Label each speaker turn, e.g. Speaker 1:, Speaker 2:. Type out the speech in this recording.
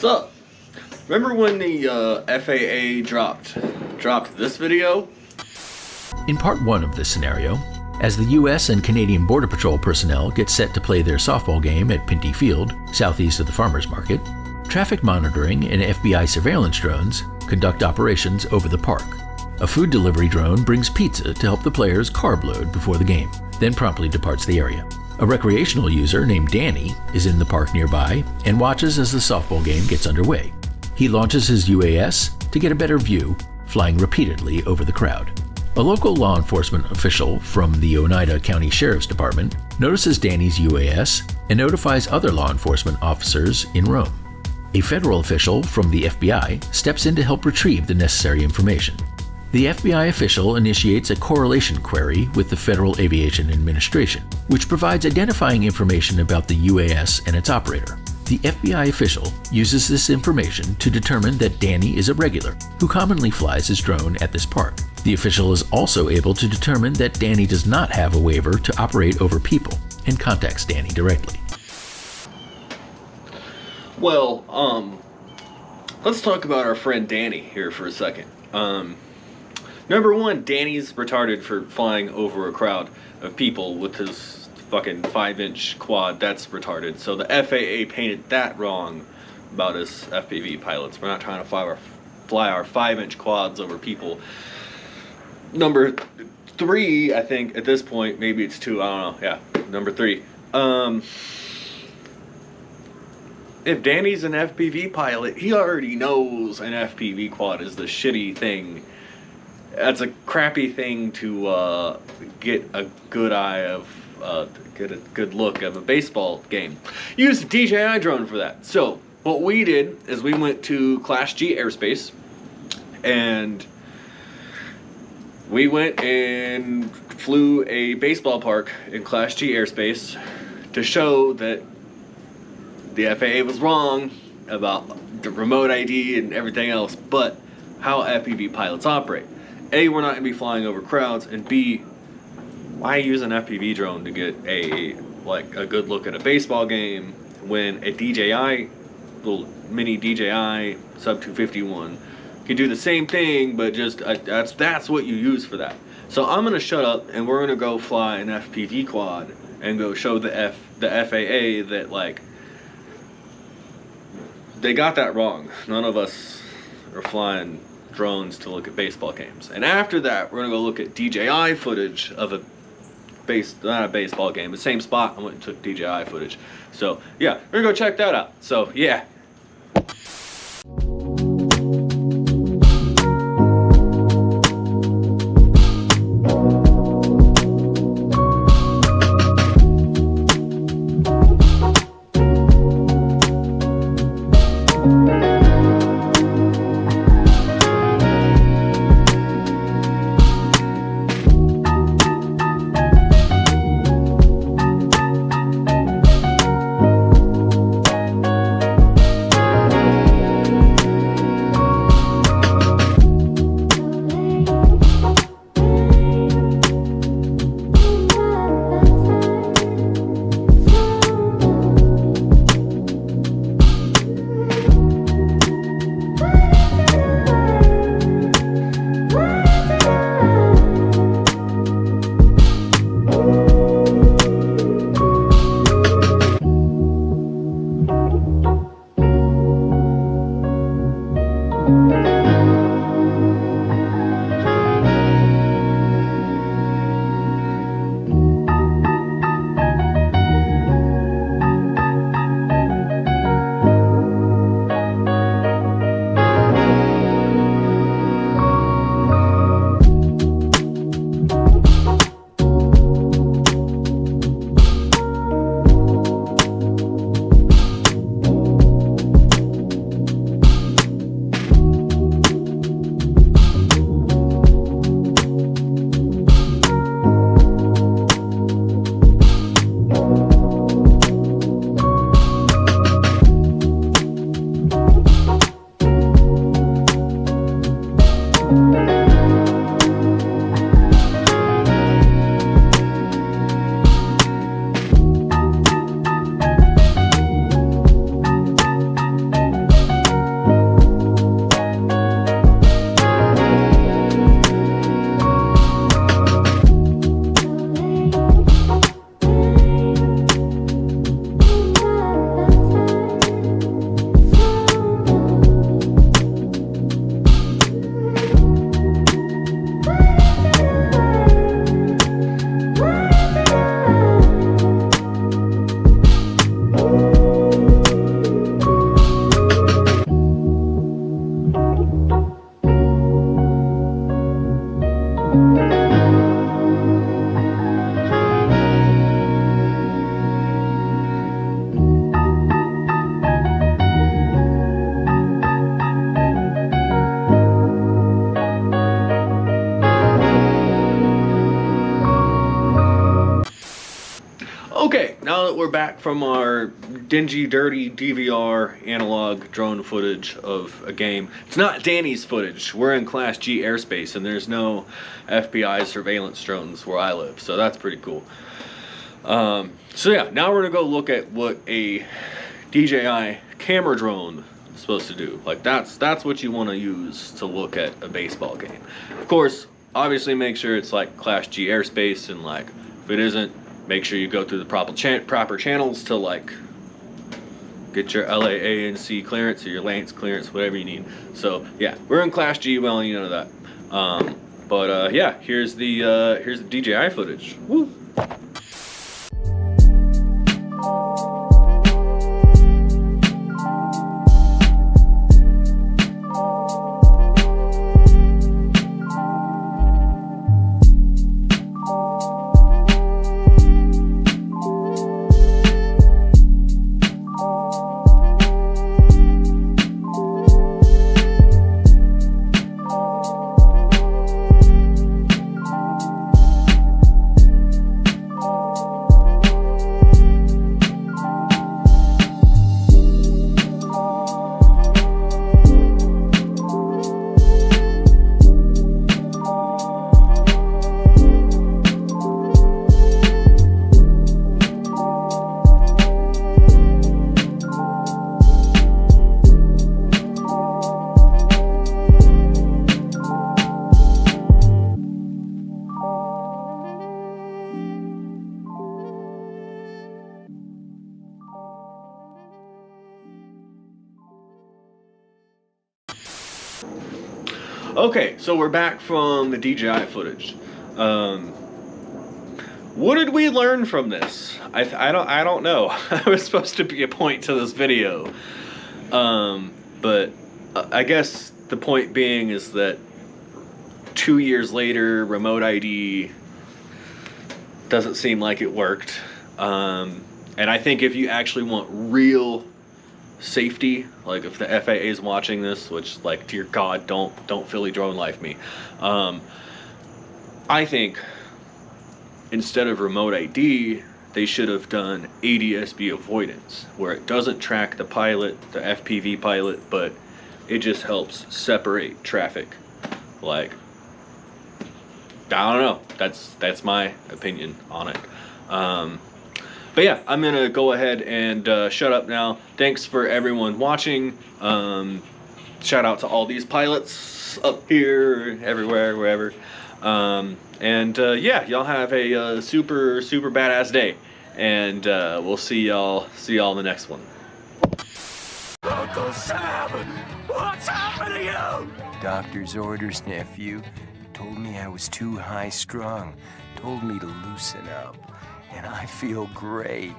Speaker 1: What's up? Remember when the FAA dropped this video?
Speaker 2: In part 1 of this scenario, as the U.S. and Canadian Border Patrol personnel get set to play their softball game at Pinty Field, southeast of the farmers market, traffic monitoring and FBI surveillance drones conduct operations over the park. A food delivery drone brings pizza to help the players carb load before the game, then promptly departs the area. A recreational user named Danny is in the park nearby and watches as the softball game gets underway. He launches his UAS to get a better view, flying repeatedly over the crowd. A local law enforcement official from the Oneida County Sheriff's Department notices Danny's UAS and notifies other law enforcement officers in Rome. A federal official from the FBI steps in to help retrieve the necessary information. The FBI official initiates a correlation query with the Federal Aviation Administration, which provides identifying information about the UAS and its operator. The FBI official uses this information to determine that Danny is a regular who commonly flies his drone at this park. The official is also able to determine that Danny does not have a waiver to operate over people and contacts Danny directly.
Speaker 1: Well, let's talk about our friend Danny here for a second. Number one, Danny's retarded for flying over a crowd of people with his fucking 5-inch quad. That's retarded. So the FAA painted that wrong about us FPV pilots. We're not trying to fly our 5-inch quads over people. Number 3, I think at this point, maybe it's 2. I don't know. Yeah, number 3. If Danny's an FPV pilot, he already knows an FPV quad is the shitty thing. That's a crappy thing to get a good get a good look of a baseball game. Use a DJI drone for that. So what we did is we went to Class G airspace, and we went and flew a baseball park in Class G airspace to show that the FAA was wrong about the remote ID and everything else, but how FPV pilots operate. A, we're not going to be flying over crowds, and B, why use an FPV drone to get a good look at a baseball game when a DJI, little mini DJI sub 251 can do the same thing, but just that's what you use for that. So I'm going to shut up, and we're going to go fly an FPV quad and go show the FAA that they got that wrong. None of us are flying drones to look at baseball games. And after that, we're gonna go look at DJI footage of not a baseball game, the same spot I went and took DJI footage. So yeah, we're gonna go check that out. So yeah. Okay, now that we're back from our dingy, dirty DVR analog drone footage of a game, it's not Danny's footage. We're in Class G airspace, and there's no FBI surveillance drones where I live, so that's pretty cool. So yeah, now we're gonna go look at what a DJI camera drone is supposed to do. Like that's what you want to use to look at a baseball game. Of course, obviously make sure it's like Class G airspace, and like if it isn't, make sure you go through the proper channels to like get your FAA and C clearance or your Lance clearance, whatever you need. So yeah, we're in Class G. Well, you know that. But yeah, here's the DJI footage. Woo. Okay, so we're back from the DJI footage. What did we learn from this? I don't know. It was supposed to be a point to this video, but I guess the point being is that 2 years later, remote ID doesn't seem like it worked. And I think if you actually want real safety, like if the FAA is watching this, which, like, dear God, don't Philly drone life me. I think instead of remote ID, they should have done ADS-B avoidance, where it doesn't track the pilot, the FPV pilot, but it just helps separate traffic. Like, I don't know. That's my opinion on it. But yeah, I'm gonna go ahead and shut up now. Thanks for everyone watching. Shout out to all these pilots up here, everywhere, wherever. Yeah, y'all have a super badass day, and we'll see y'all in the next one.
Speaker 3: Uncle Sam, what's happened to you?
Speaker 4: Doctor's orders, nephew. Told me I was too high strung. Told me to loosen up. And I feel great.